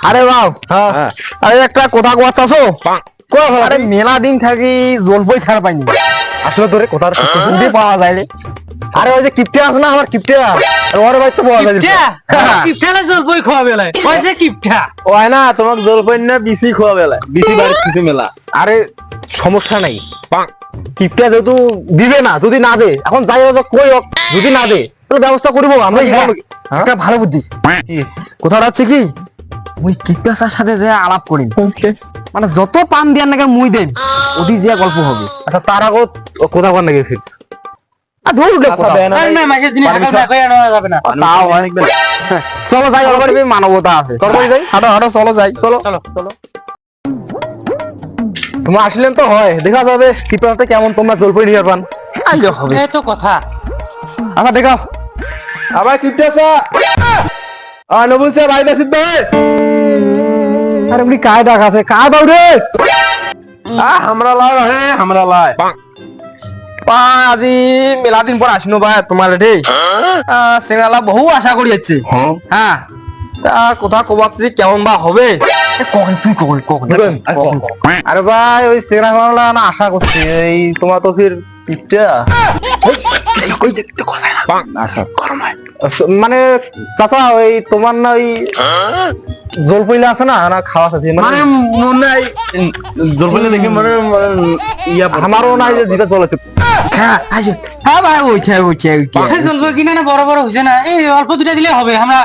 আরে বাপ আরে একটা কথা কোয়াচ্ছ আরে মেলা দিন থাকি জলপই খাওয়া পাইনি আসলে তোরে কোথার খুঁজে পাওয়া যায় রে আরে ওই যে কিপটে আছে না আমার কিপটে ওর বাড়িতে পাওয়া যায় কিপটা না জলপই খাওয়া বেলায় ওই যে কিপটা ওই না তোমাকে জলপই না বিসি খাওয়া বেলায় বিসি বাড়ি কিছু মেলা আরে সমস্যা নাই কিপটা যেহেতু দিবে না যদি না দে এখন যাই হোক কই হোক যদি না দে তাহলে ব্যবস্থা করবো আমরা একটা ভালো বুদ্ধি কোথাটা হচ্ছে কি ওই কিপটার সাথে যে আলাপ করি মানে যত পান দিয়ার নাকি মুই দেন ওদি যে গল্প হবে আচ্ছা তার আগে কোথা কোন নাকি ফির চলো যাই ওর বাড়ি মানবতা আছে তোর বাড়ি যাই হাঁটো হাঁটো চলো যাই চলো চলো চলো তোমরা আসলেন তো হয় দেখা যাবে কিপটাতে কেমন তোমরা জলপই নিয়ে পান আইলে হবে এই তো কথা আচ্ছা দেখাও আবার কিপটা আছে নবুল সাহেব আইদা সিদ্ধ হয় আরে বলি কায় ডাক আছে কায় দাও রে আমরা লাই হে আমরা লাই পা আজি মেলা দিন পর আসিনো ভাই তোমার রে সেনালা বহু আশা করি যাচ্ছে হ্যাঁ তা কথা কবাচ্ছি কেমন বা হবে কখন তুই কখন কখন আরে ভাই ওই সেনালা না আশা করছি এই তোমার তো ফির পিপটা কই দেখতে কথা না আচ্ছা গরম হয় মানে চাচা ওই তোমার না ওই জলপইলা আছে না না খাওয়া আছে মানে মনে নাই জলপইলা দেখে মানে ইয়া আমারও নাই যে যেটা চলেছে হ্যাঁ আজ হ্যাঁ ভাই ওইটা জলপই কিনা না বড় বড় হইছে না এই অল্প দুটা দিলে হবে আমরা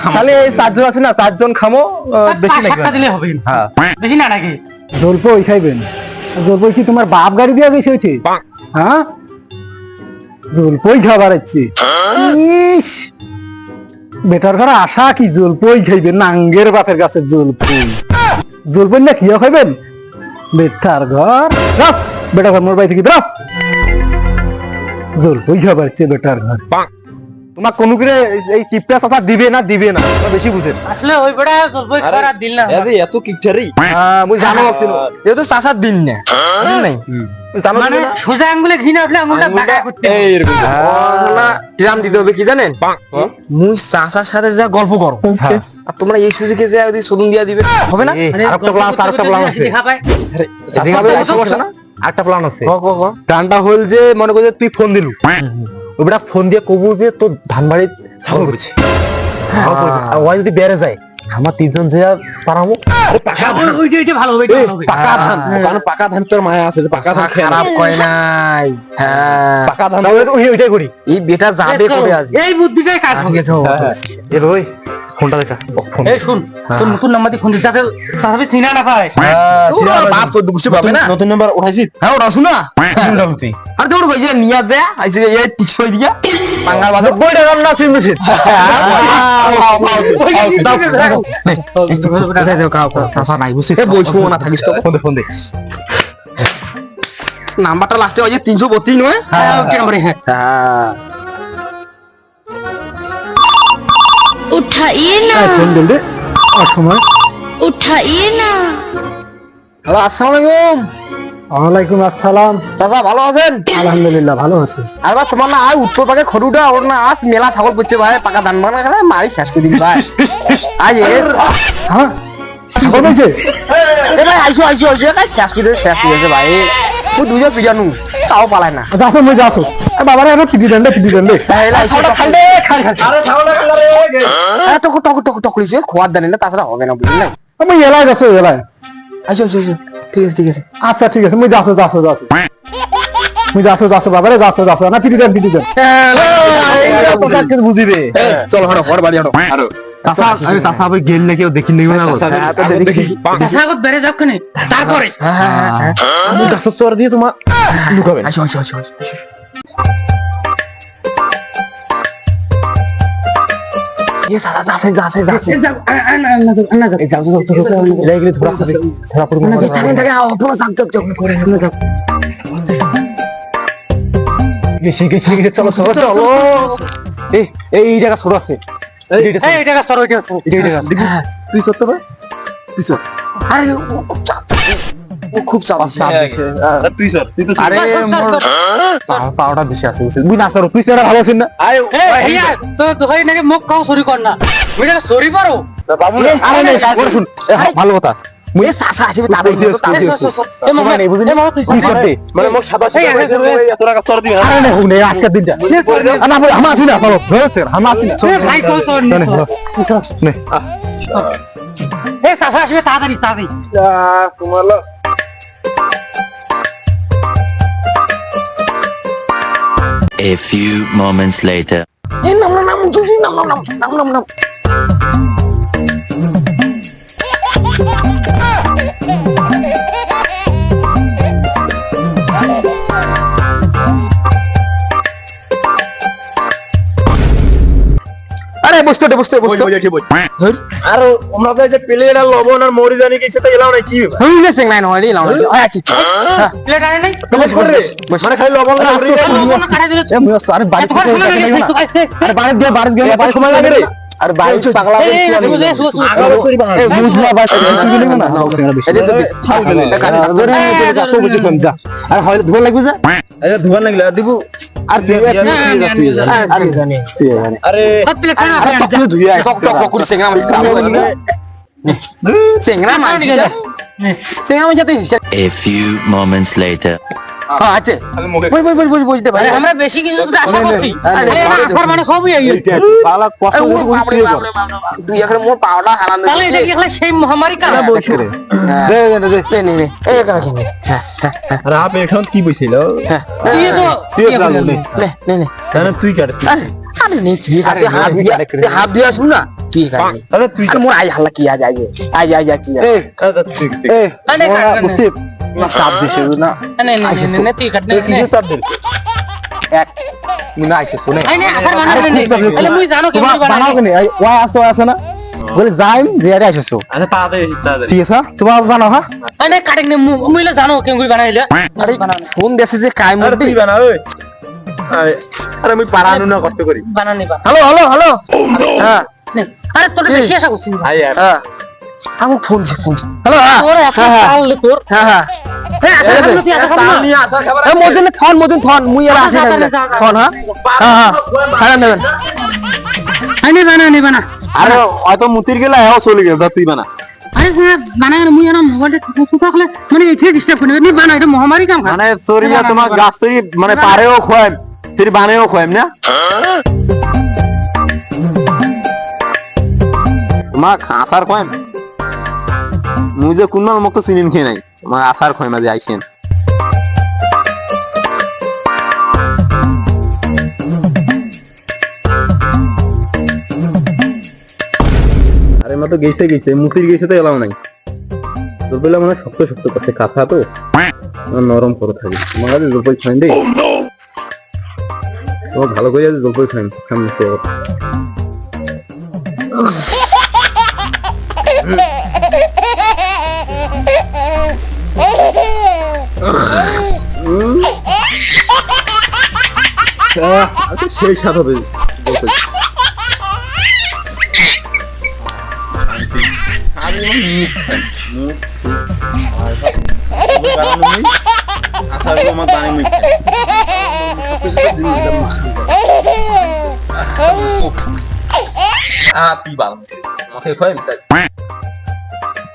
খালি এই চারজন আছে না চারজন খামো বেশি না দিলে হবে হ্যাঁ বেশি না নাকি জলপই খাইবেন জলপই কি তোমার বাপ গাড়ি দিয়া গেছে হইছে হ্যাঁ জলপই খাবার আছে ইস বেটার ঘরে আশা কি জলপই খাইবেন নাঙ্গের বাপের কাছে জলপই জলপই না কিয়া খাইবেন বেটার ঘর রাখ বেটার ঘর মোর বাড়ি থেকে রাখ জলপই খাবার আছে বেটার ঘর তোমার কোন করে এই কিপটা চাচা দিবে না বেশি বুঝেন আসলে ওই বড়া জলপই খাবার আর দিল না এই এত কিপটারি হ্যাঁ মুই জানো লাগছিল এ তো চাচার দিন না বুঝেন নাই জানো মানে সোজা আঙ্গুলে ঘিনা উঠলে আঙ্গুলটা বাঁকা করতে এই এরকম না ট্রাম দিতে হবে কি জানেন মুই চাচার সাথে যা গল্প করো আর তোমরা এই সুযোগে যে যদি সুদুন দিয়া দিবে হবে না আরেকটা প্ল্যান আছে দেখা পায় আরেকটা প্ল্যান আছে গানটা হল যে মনে কর যে তুই ফোন দিলু ওটা ফোন দিয়ে কবু যে তোর ধানবাড়ি ছাগল করছে আর ওই যদি বেড়ে যায় আমার তিনজন যে পারামো ওইটা ভালো হবে পাকা ধান কারণ পাকা ধান তোর মায়া আছে যে পাকা ধান খারাপ কয় নাই হ্যাঁ পাকা ধান ওইটাই করি এই বেটা যাবে কবে আজ এই বুদ্ধিটাই কাজ ঠিক আছে এ রই ফোনটা দেখা ফোন এই শুন তোর নতুন নাম্বার দিয়ে ফোন দিতে যাতে সাথে চিনা না পায় বাপ তো বুঝতে পাবে না নতুন নাম্বার উঠাইছিস হ্যাঁ ওটা শুনা শুনলাম তুই আর তোর কই যে নিয়া যা আইছে এই টিকসই দিয়া পাঙ্গার বাজার বইটা রান্না চিনছিস নাম্বারটা লাস্টে ওই যে 332 নয় उठाइए ना उठाइए ना হ্যালো আসসালামু আলাইকুম ওয়ালাইকুম আসসালাম চাচা ভালো আছেন আলহামদুলিল্লাহ ভালো আছি আর বাস তোমার না আজ উত্তর পাকে খড়ুটা ওর না আজ মেলা ছাগল করছে ভাই পাকা ধান বানা খেলা মারি শেষ করে দিবি ভাই আজ হ্যাঁ ছাগল হয়েছে এ ভাই আইসো শেষ করে ভাই তুই দুইটা পিজানু তাও পালায় না যাসো মই যাসো বাবারে এর পিটি দেন আরে টক লিছে খোয়ার দেন না তাছাড়া হবে না বুঝলি না আমি এলাই যাসো এলাই আইসো ঠিক আছে আচ্ছা ঠিক আছে মই যাসো মই যাসো বাবারে যাসো না পিটি দেন বুঝিবে চল হড় ঘর বাড়ি হড় আরো চাচা আমি চাচা ভাই গেল না কেউ দেখি নিও না চাচা কত বেড়ে যাও কেন তারপরে আমি গাছের চর দিয়ে তোমার লুকাবেন আইসো ये साला जासे चलो এই জায়গা ছোট আছে এই টাকা সর ওইটা তুই সত্য ভাই তুই সত্য আরে খুব চাপ দিছে তুই স্যার তুই তো আরে মোর পাওটা বেশি আছে বুঝছিস বুঝ না স্যার তুই স্যার ভালো আছেন না আয় ভাইয়া তো দোহাই নাকি মুখ কাও সরি কর না মেয়েটা সরি পারো বাবু আরে না করে শুন ভালো কথা মুই সাসা আসবে তাদের আরে এ মামা নেই বুঝলি এ মামা তুই কি করতে মানে মোর সাদা এত টাকা তোর দিবি আরে না হুনে আজকের দিনটা না আমরা আসি না চলো স্যার আমরা আসি না এ ভাই কল সর নি নে এ সাসা আসবে তাড়াতাড়ি তাড়াতাড়ি তোমার A few moments later. আরে বসতে বসতে বসতে আর আমরা তো যে প্লেট আর লবণ আর মরি জানি কিছু তো এলাও না কি হই গেছে না হয় রে লাও আচ্ছা প্লেট আরে নাই মানে খালি লবণ আর মরি লবণ কাটা দিলে এ মুই আরে বাড়ি এত সময় লাগে আরে বাড়ি দিয়ে এত সময় লাগে রে আরে বাড়ি পাগলা এ বুঝলা বাস কিছু না এটা তো ফাল গেলে জোরে যা তো বুঝি কম যা আরে হয় ধোয়া লাগবে যা আরে ধোয়া লাগলে দিব আর আরে জানি আরে প্লেট আরে তুই ধুইয়া টক টক করে সেংরা আমি সেংরা মারছি সেংরা আমি যাতে A few moments later. হ্যাঁ আছে বই বুঝতে পারি আমরা বেশি কিছু তো আশা করছি আরে আফার মানে সবই এই পালা কত তুই এখানে মোর পাওটা হারান তাহলে এটা কি এখানে সেই মহামারী কারণ বলছো দে নে এই এখানে কি হ্যাঁ আরে আপনি এখন কি বইছিল তুই তো তুই লাগলো নে নে তাহলে তুই কাট আরে নে তুই হাত দিয়ে আসুন না তুই কাট আরে তুই মোর আই হাল্লা কি আজ আজ কি এ ঠিক ঠিক এ আরে মুসিব না সাপ দিছে না না তুই কাট কি সব দিল এক না আইছে শুনে আরে আফার মানে তাহলে মুই জানো কি তোমার বানাও কেন ওই আছে না বলে যাইম যে আরে আইছো আরে তাড়াতাড়ি ঠিক আছে তোমার বানাও হ্যাঁ আরে কাটিং নে মুইলা জানো কেন কই বানাইলে আরে ফোন দেশে যে কাই আরে মুড়ি তুই বানা ওই আরে আমি পারানো না কষ্ট করি বানানি বা হ্যালো হ্যাঁ আরে তোর বেশি আশা করছিস আই यार হ্যাঁ আমি ফোন হ্যালো হ্যাঁ তোর এত চাল তোর হ্যাঁ তুই আশা কর না এ মদিন থন মুই এরা আসি না থন হ্যাঁ হ্যাঁ নেবেন আরে বানা আরে হয়তো মুতির গেলে হ্যাঁ চলে গেল তুই বানা আরে বানায় মুই না মোবাইলটা কিছু থাকলে মানে এতে ডিস্টার্ব করে নি বানা এটা মহামারী কাম মানে সরিয়া তোমার গাছ তুই মানে পারেও খোয়াম তুই বানেও খোয়াম না মা আসার খোয়াম মুই যে কোন মুখ তো চিনিন খেয়ে নাই মা আসার খোয়াম আজ আইছেন আরে মা তো গেছে মুতির গেছে তো এলাও নাই তোর বেলা মানে শক্ত শক্ত করছে কাঁথা তো নরম করে থাকে তোমার কাছে জলপাই খাইন রে ও ভালো করে আছে জলপাই খাইন সামনে তো সেই স্বাদ হবে জলপাই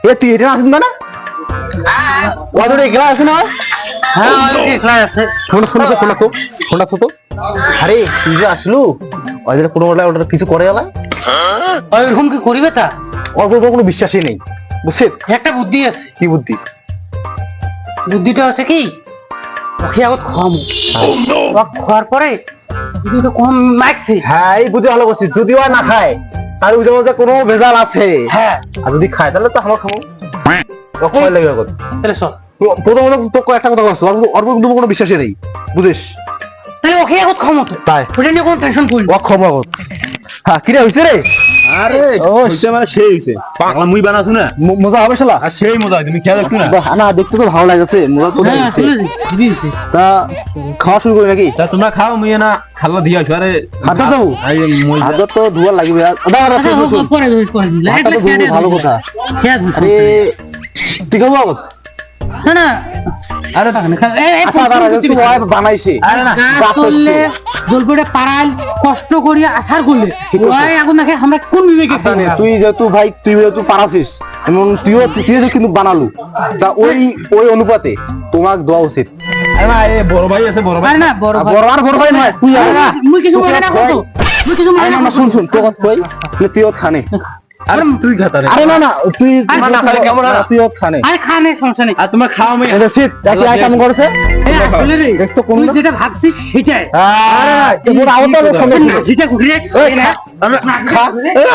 এ তুই এটা আসুন না ওদের এগুলা আছে না হ্যাঁ অনেক ক্লাস আছে ফোনটা তো আরে তুই যে আসলু ওদের কোনো ওটা কিছু করে গেলা ওইরকম কি করিবে তা ওর কোনো বিশ্বাসই নেই বুঝছেন একটা বুদ্ধি আছে কি বুদ্ধি বুদ্ধিটা হচ্ছে কি ওকে আগত খাম খাওয়ার পরে যদি তো কম মাইকছে হ্যাঁ এই বুদ্ধি ভালো করছিস যদিও আর না খায় তার বুঝে মধ্যে কোনো ভেজাল আছে হ্যাঁ আর যদি খায় তাহলে তো আমরা খাবো ও ভয় লাগে এখন তাহলে চল প্রথমত তোকে একটা কথা বলছো ওর কিন্তু কোনো বিশ্বাসই নেই বুঝিস তাহলে ওকে আগত খামো তো তাই ওটা নিয়ে কোনো টেনশন করি ও ক্ষমা কর হ্যাঁ কিরে হইছে রে আরে হইছে মানে সেই হইছে পাগলা মুই বানাছু না মজা হবে শালা আর সেই মজা হয় তুমি খেয়াল রাখছো না না দেখতে তো ভালো লাগছে মজা তো হ্যাঁ লাগছে দিয়েছি তা খাওয়া শুরু করি নাকি তা তোমরা খাও মুই না খালবা দিয়া আছো আরে হাতে যাবো আই মই হাতে তো ধোয়া লাগবে পরে ভালো কথা খেয়া আরে তুই খাবো আগত না না আরে আচ্ছা দাঁড়া তুই ওই বানাইছে আরে না কাজ করলে জলপইটা পারাল কষ্ট করিয়া আসার করলে ওই এখন দেখে আমরা কোন বিবেকে আচ্ছা নে, তুই যেহেতু ভাই তুই যেহেতু পারাছিস এবং তুইও কিন্তু বানালু তা ওই অনুপাতে তোমাক দেওয়া উচিত আরে না এ বড় ভাই আছে বড় ভাই আরে না বড় ভাই বড় ভাই নয় তুই আরে না মুই কিছু মনে না করতো মুই কিছু মনে আরে না না শুন শুন তো কত কই তুইও খানে আরে তুই খাতা রে আরে না তুই না খালে কেমন না তুইও খানে আরে খানে সমস্যা নেই আর তোমার খাওয়া আমি এটা শীত তাকে আই কাম করছে এই আসলে রে দেখতো কোন তুই যেটা ভাবছিস সেটাই আরে না এবার আওতার সঙ্গে ছিল সেটা ঘুরে ওই খা খা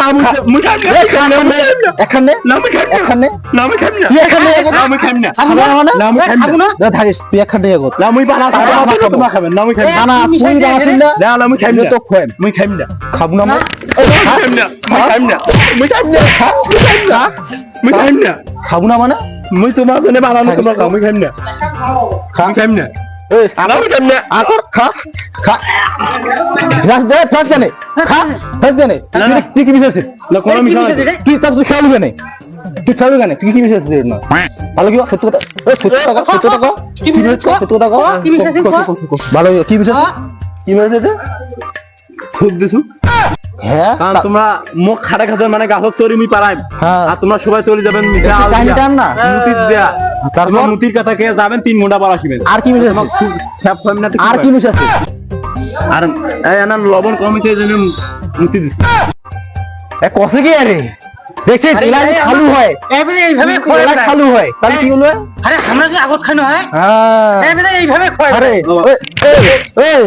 আমি মুই খাই না এখানে না আমি খাই এখানে না আমি খাই না তুই এখানে না আমি খাই না খাবো না না আমি খাই না না থাকিস তুই এখানে এগো না আমি বানা খাবো না খাবেন না আমি খাই না না তুই বানাছিস না না আমি খাই না তো খাই আমি খাই না খাবো না খাই না খাই না আমি খাই না আমি খাই না খাবো না মানে মুই তোমার জন্য বানানো তোমার আমি খাই না আমি খাই না এই আমি খাই না আর খা খা ফ্রাস জানে খা ফ্রাস জানে তুই কি বিষয় না কোন বিষয় তুই তার তুই খেয়াল হবে না তুই খেয়াল হবে না তুই কি বিষয় না ভালো কি সত্য কথা ওই সত্য কথা কি বিষয় সত্য কথা কি বিষয় ভালো কি বিষয় কি বিষয় এটা সুদ দিছু হ্যাঁ কারণ তোমরা মুখ খাড়া খাতে মানে গাছের চরি মি পারাই আর তোমরা সবাই চলে যাবেন মিশে আল দিয়া না মুতি দিয়া তারপর মুতির কথা কে যাবেন 3 ঘন্টা পর আসবেন আর কি বিষয় খ্যাপ কম না আর কি বিষয় আছে আর এই না লবণ কম হইছে জন্য মুতি দিছ এ কসে কি আরে দেখছিস ইলাজ খালু হয় এইভাবে ইলাজ খালু হয় তাহলে কি হলো আরে আমরা কি আগত খানো হয় হ্যাঁ এইভাবে খয় আরে এই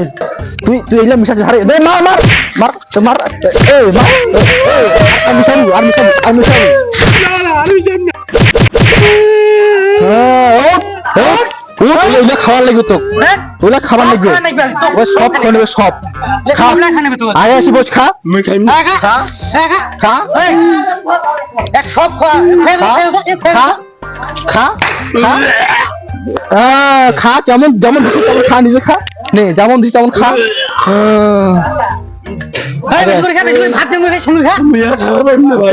তুই এলা মিশা আরে দে মার মার মার মার এই মার এই আমি মিশাবো ওইটা খাওয়ার লাগবে তো ওইটা খাবার লাগবে ওই সব খাওয়া নেবে সব খা আগে আসি বস খা খা খা এক সব খা খা খা খা যেমন যেমন দিচ্ছি তেমন খা নিজে খা নে যেমন দিচ্ছি তেমন খা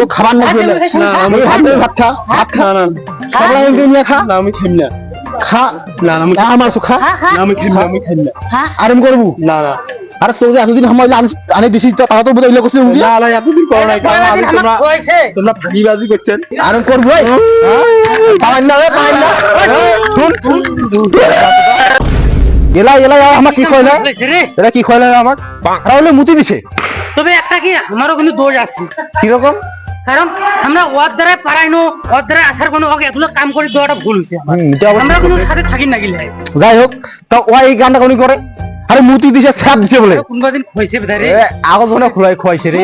খাবার না ভাত খা সবাই নিয়ে খা আমি খাই না খা না আমার খা আমি খাই না আরাম করবো না আরে তোর এতদিন সময় আনে দিছি তারা তো বোধহয় করছে না এতদিন করো নাই তোমরা ফাঁকিবাজি করছেন আরাম করবো পাইন না শুন এলা আমার কি কইলা এরা কি কইলা আমার আর হলে মুতি দিছে তবে একটা কি আমারও কিন্তু দোষ আছে কিরকম কারণ আমরা ওর দ্বারা পারাইনো ওর দ্বারা আসার কোনো এগুলো কাম করে দেওয়াটা ভুল হয়েছে আমরা কোনো সাথে থাকি না গেলে যাই হোক তা ও এই গানটা কোনি করে আরে মুতি দিছে ছাপ দিছে বলে কোনবা দিন খইছে বেধারে আগত ধরে খোয়াইছে রে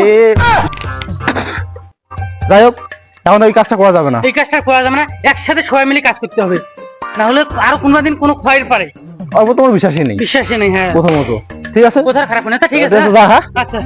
যাই হোক এখন এই কাজটা করা যাবে না এই কাজটা করা যাবে না একসাথে সবাই মিলে কাজ করতে হবে না হলে আরো কোনবা দিন কোনো ক্ষয়ের পারে অল্প তোমার বিশ্বাসই নেই বিশ্বাসই নেই হ্যাঁ প্রথমত ঠিক আছে কোথার খারাপ না ঠিক আছে যা হ্যাঁ আচ্ছা